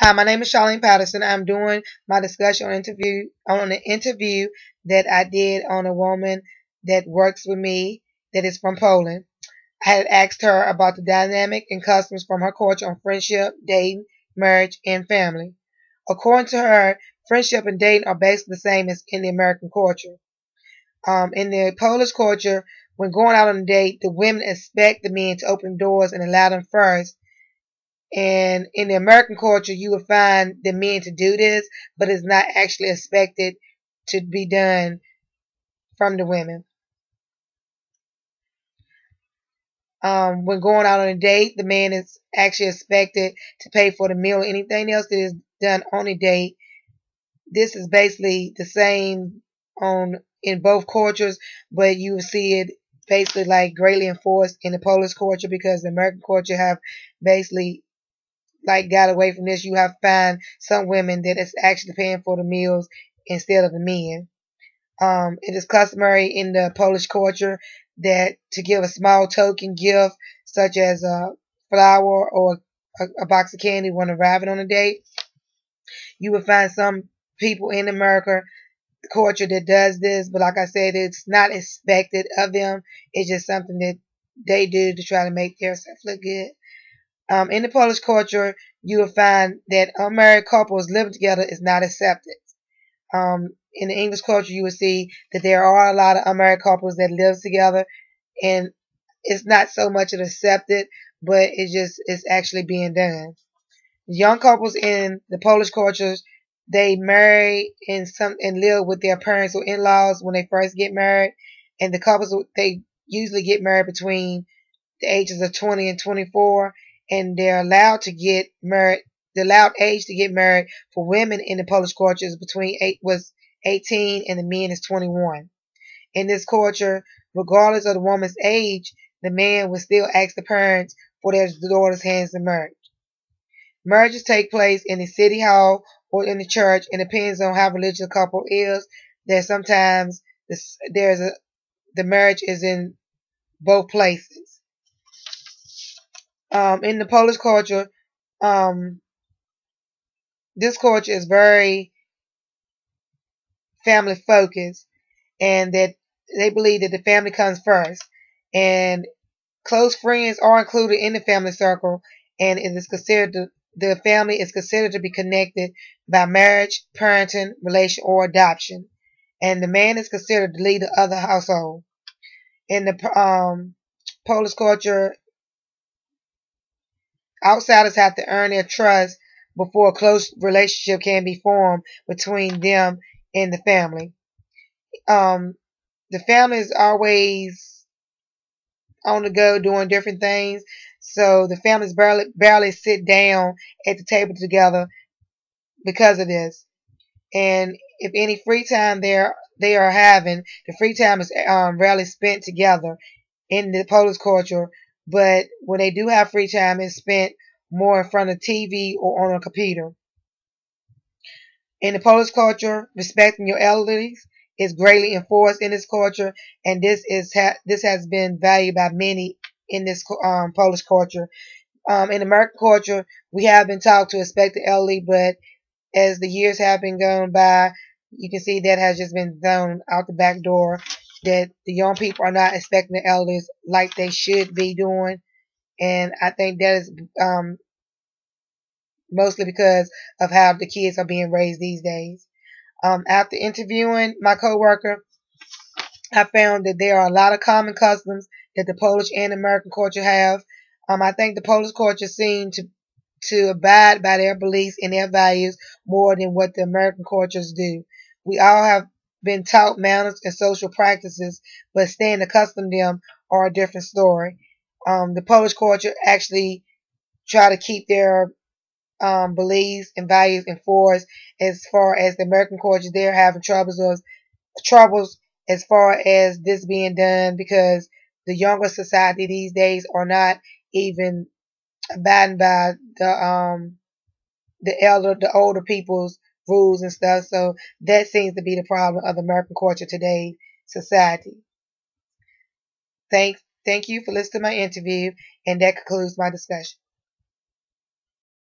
Hi, my name is Charlene Patterson. I'm doing my discussion on an interview that I did on a woman that works with me that is from Poland. I had asked her about the dynamic and customs from her culture on friendship, dating, marriage, and family. According to her, friendship and dating are basically the same as in the American culture. In the Polish culture, when going out on a date, the women expect the men to open doors and allow them first. And in the American culture, you will find the men to do this, but it's not actually expected to be done from the women. When going out on a date, the man is actually expected to pay for the meal or anything else that is done on a date. This is basically the same on in both cultures, but you will see it basically like greatly enforced in the Polish culture because the American culture have basically like got away from this. You have to find some women that is actually paying for the meals instead of the men. It is customary in the Polish culture that to give a small token gift, such as a flower or a box of candy when arriving on a date. You will find some people in America culture that does this, but like I said, it's not expected of them. It's just something that they do to try to make themselves look good. In the Polish culture, you will find that unmarried couples living together is not accepted. In the English culture, you will see that there are a lot of unmarried couples that live together, and it's not so much accepted, but it's actually being done. Young couples in the Polish cultures, they marry and live with their parents or in-laws when they first get married, and the couples they usually get married between the ages of 20 and 24, and they're allowed to get married. The allowed age to get married for women in the Polish culture is between 18 and the men is 21. In this culture, regardless of the woman's age, the man will still ask the parents for their daughter's hands in marriage. Marriages take place in the city hall or in the church, and depends on how religious a couple is. There's sometimes the marriage is in both places. In the Polish culture, um, this culture is very family focused, and that they believe that the family comes first, and close friends are included in the family circle, and it is considered the family is considered to be connected by marriage, parenting, relation, or adoption, and the man is considered the leader of the household. In the Polish culture, outsiders have to earn their trust before a close relationship can be formed between them and the family. Um, the family is always on the go doing different things, so the families barely sit down at the table together because of this. And if any free time they are having, the free time is rarely spent together in the Polish culture. But when they do have free time, it's spent more in front of TV or on a computer. In the Polish culture, respecting your elders is greatly enforced in this culture, and this has been valued by many in this Polish culture. In American culture, we have been taught to respect the elderly, but as the years have been going by, you can see that has just been thrown out the back door. That the young people are not expecting the elders like they should be doing, and I think that is mostly because of how the kids are being raised these days. After interviewing my coworker, I found that there are a lot of common customs that the Polish and American culture have. I think the Polish culture seems to abide by their beliefs and their values more than what the American cultures do. We all have been taught manners and social practices, but staying accustomed to them are a different story. The Polish culture actually try to keep their beliefs and values enforced. As far as the American culture, they're having troubles as far as this being done because the younger society these days are not even abiding by the older people's rules and stuff. So that seems to be the problem of American culture today society. Thank you for listening to my interview, and that concludes my discussion.